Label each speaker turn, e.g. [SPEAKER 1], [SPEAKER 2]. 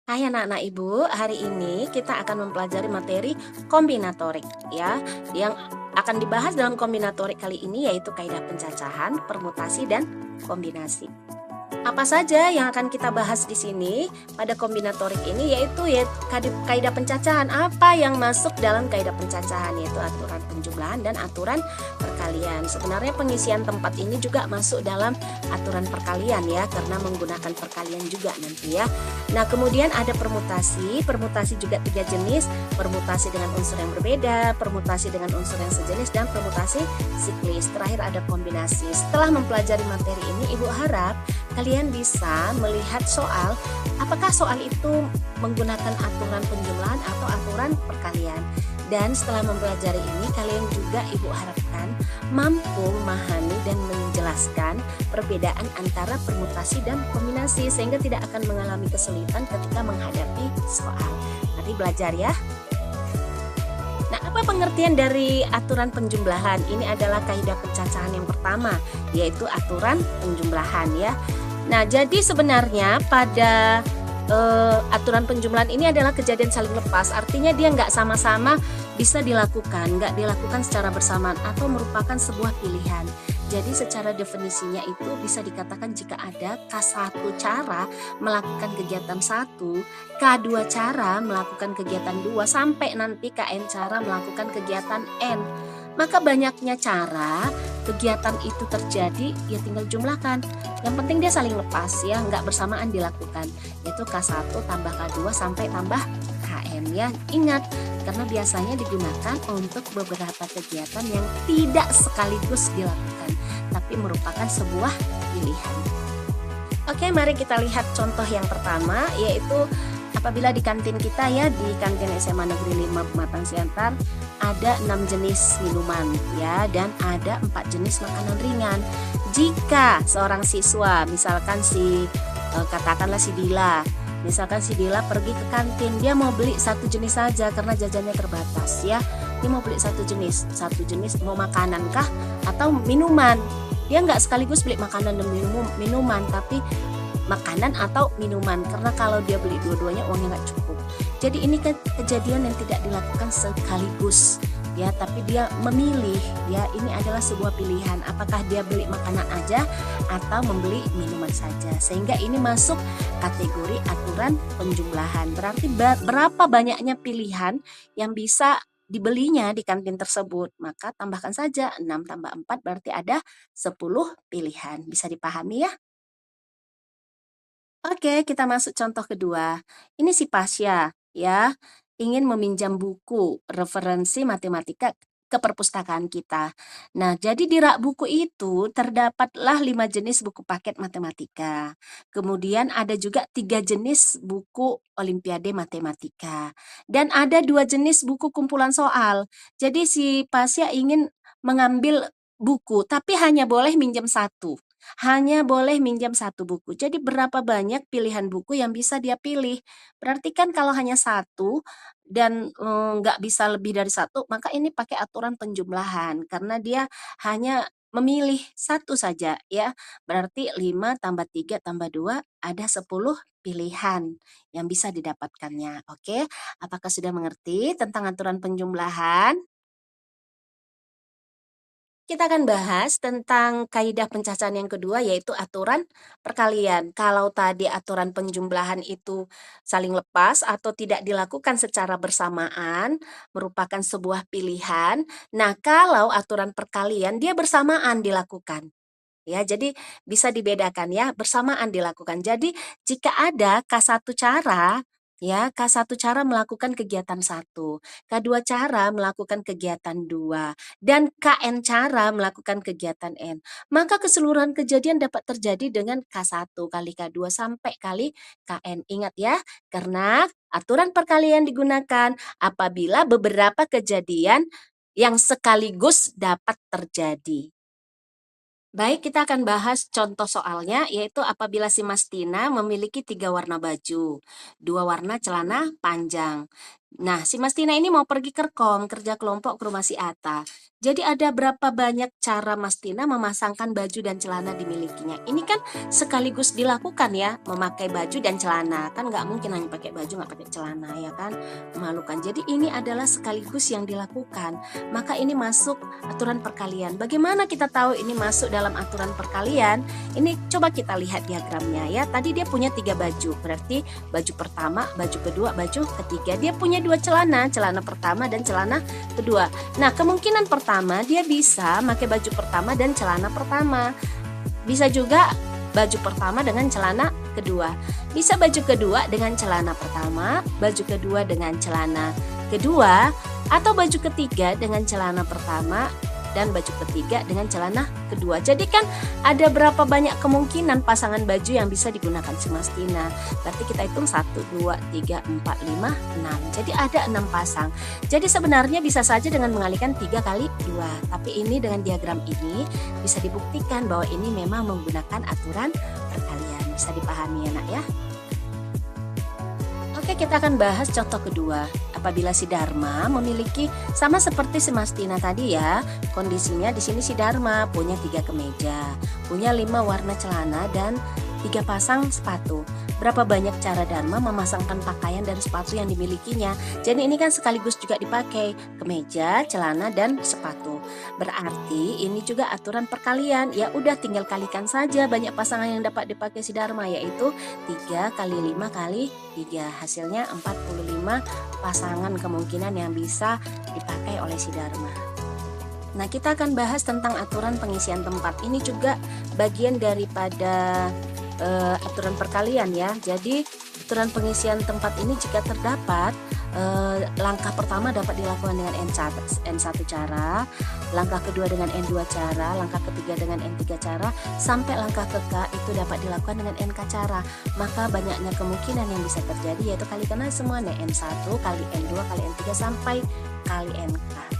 [SPEAKER 1] Hai anak-anak Ibu, hari ini kita akan mempelajari materi kombinatorik ya. Yang akan dibahas dalam kombinatorik kali ini yaitu kaidah pencacahan, permutasi dan kombinasi. Apa saja yang akan kita bahas di sini pada kombinatorik ini yaitu kaidah pencacahan. Apa yang masuk dalam kaidah pencacahan yaitu aturan penjumlahan dan aturan perkalian. Sebenarnya pengisian tempat ini juga masuk dalam aturan perkalian ya, karena menggunakan perkalian juga nanti ya. Nah, kemudian ada permutasi. Permutasi juga 3 jenis, permutasi dengan unsur yang berbeda, permutasi dengan unsur yang sejenis, dan permutasi siklis. Terakhir ada kombinasi. Setelah mempelajari materi ini, Ibu harap kalian bisa melihat soal, apakah soal itu menggunakan aturan penjumlahan atau aturan perkalian. Dan setelah mempelajari ini, kalian juga Ibu harapkan mampu memahami dan menjelaskan perbedaan antara permutasi dan kombinasi, sehingga tidak akan mengalami kesulitan ketika menghadapi soal. Mari belajar ya. Nah, apa pengertian dari aturan penjumlahan? Ini adalah kaidah pencacahan yang pertama, yaitu aturan penjumlahan ya. Nah, jadi sebenarnya pada aturan penjumlahan ini adalah kejadian saling lepas, artinya dia nggak sama-sama bisa dilakukan, nggak dilakukan secara bersamaan atau merupakan sebuah pilihan. Jadi secara definisinya itu bisa dikatakan jika ada K1 cara melakukan kegiatan 1, K2 cara melakukan kegiatan 2, sampai nanti Kn cara melakukan kegiatan N. Maka banyaknya cara kegiatan itu terjadi, ya tinggal jumlahkan. Yang penting dia saling lepas ya, nggak bersamaan dilakukan. Yaitu K1 tambah K2 sampai tambah Kn ya. Ingat, karena biasanya digunakan untuk beberapa kegiatan yang tidak sekaligus dilakukan, tapi merupakan sebuah pilihan. Oke, mari kita lihat contoh yang pertama, yaitu apabila di kantin kita ya, di kantin SMA Negeri 5 Pematang Siantar, ada 6 jenis minuman ya, dan ada 4 jenis makanan ringan. Jika seorang siswa, misalkan katakanlah si Dila, misalkan si Dila pergi ke kantin, dia mau beli satu jenis saja karena jajannya terbatas ya. Dia mau beli satu jenis mau makanan kah atau minuman. Dia nggak sekaligus beli makanan dan minuman, tapi makanan atau minuman, karena kalau dia beli dua-duanya uangnya nggak cukup. Jadi ini kan kejadian yang tidak dilakukan sekaligus ya, tapi dia memilih ya. Ini adalah sebuah pilihan, apakah dia beli makanan aja atau membeli minuman saja, sehingga ini masuk kategori aturan penjumlahan. Berarti berapa banyaknya pilihan yang bisa dibelinya di kantin tersebut, maka tambahkan saja 6 tambah 4 berarti ada 10 pilihan. Bisa dipahami ya? Oke, kita masuk contoh kedua. Ini si Pasya ya, ingin meminjam buku referensi matematika ke perpustakaan kita. Nah, jadi di rak buku itu terdapatlah 5 jenis buku paket matematika. Kemudian ada juga 3 jenis buku Olimpiade Matematika. Dan ada 2 jenis buku kumpulan soal. Jadi si Pasya ingin mengambil buku, tapi hanya boleh minjem satu. Hanya boleh minjam satu buku. Jadi berapa banyak pilihan buku yang bisa dia pilih? Berarti kan kalau hanya satu dan, nggak bisa lebih dari satu, maka ini pakai aturan penjumlahan karena dia hanya memilih satu saja ya. Berarti 5 tambah 3 tambah 2 ada 10 pilihan yang bisa didapatkannya. Oke, apakah sudah mengerti tentang aturan penjumlahan? Kita akan bahas tentang kaidah pencacahan yang kedua, yaitu aturan perkalian. Kalau tadi aturan penjumlahan itu saling lepas atau tidak dilakukan secara bersamaan, merupakan sebuah pilihan. Nah, kalau aturan perkalian dia bersamaan dilakukan. Ya, jadi bisa dibedakan ya, bersamaan dilakukan. Jadi jika ada K1 cara, ya, K1 cara melakukan kegiatan satu, K2 cara melakukan kegiatan 2, dan KN cara melakukan kegiatan N. Maka keseluruhan kejadian dapat terjadi dengan K1 kali K2 sampai kali KN. Ingat ya, karena aturan perkalian digunakan apabila beberapa kejadian yang sekaligus dapat terjadi. Baik, kita akan bahas contoh soalnya, yaitu apabila si Mas Tina memiliki 3 warna baju, 2 warna celana panjang. Nah, si Mastina ini mau pergi ke Rekom, kerja kelompok ke rumah si Ata. Jadi ada berapa banyak cara Mastina memasangkan baju dan celana dimilikinya. Ini kan sekaligus dilakukan ya, memakai baju dan celana. Kan nggak mungkin hanya pakai baju nggak pakai celana ya kan, memalukan. Jadi ini adalah sekaligus yang dilakukan. Maka ini masuk aturan perkalian. Bagaimana kita tahu ini masuk dalam aturan perkalian? Ini coba kita lihat diagramnya ya. Tadi dia punya 3 baju, berarti baju pertama, baju kedua, baju ketiga. Dia punya 2 celana, celana pertama dan celana kedua. Nah, kemungkinan pertama dia bisa pakai baju pertama dan celana pertama. Bisa juga baju pertama dengan celana kedua. Bisa baju kedua dengan celana pertama, baju kedua dengan celana kedua, atau baju ketiga dengan celana pertama dan baju ketiga dengan celana kedua. Jadi kan ada berapa banyak kemungkinan pasangan baju yang bisa digunakan si Mastina. Berarti kita hitung 1, 2, 3, 4, 5, 6. Jadi ada 6 pasang. Jadi sebenarnya bisa saja dengan mengalihkan 3 kali 2. Tapi ini dengan diagram ini bisa dibuktikan bahwa ini memang menggunakan aturan perkalian. Bisa dipahami ya nak ya. Oke, kita akan bahas contoh kedua. Apabila si Dharma memiliki sama seperti si Mastina tadi ya, kondisinya di sini si Dharma punya 3 kemeja, punya 5 warna celana dan 3 pasang sepatu. Berapa banyak cara Dharma memasangkan pakaian dan sepatu yang dimilikinya? Jadi ini kan sekaligus juga dipakai kemeja, celana dan sepatu. Berarti ini juga aturan perkalian. Ya udah tinggal kalikan saja banyak pasangan yang dapat dipakai si Dharma, yaitu 3 kali 5 kali 3. Hasilnya 45 pasangan kemungkinan yang bisa dipakai oleh si Dharma. Nah, kita akan bahas tentang aturan pengisian tempat. Ini juga bagian daripada aturan perkalian ya. Jadi aturan pengisian tempat ini jika terdapat langkah pertama dapat dilakukan dengan N1 cara, langkah kedua dengan N2 cara, langkah ketiga dengan N3 cara, sampai langkah ke K itu dapat dilakukan dengan NK cara. Maka banyaknya kemungkinan yang bisa terjadi, yaitu kalikan semua N1 kali N2 kali N3 sampai kali NK.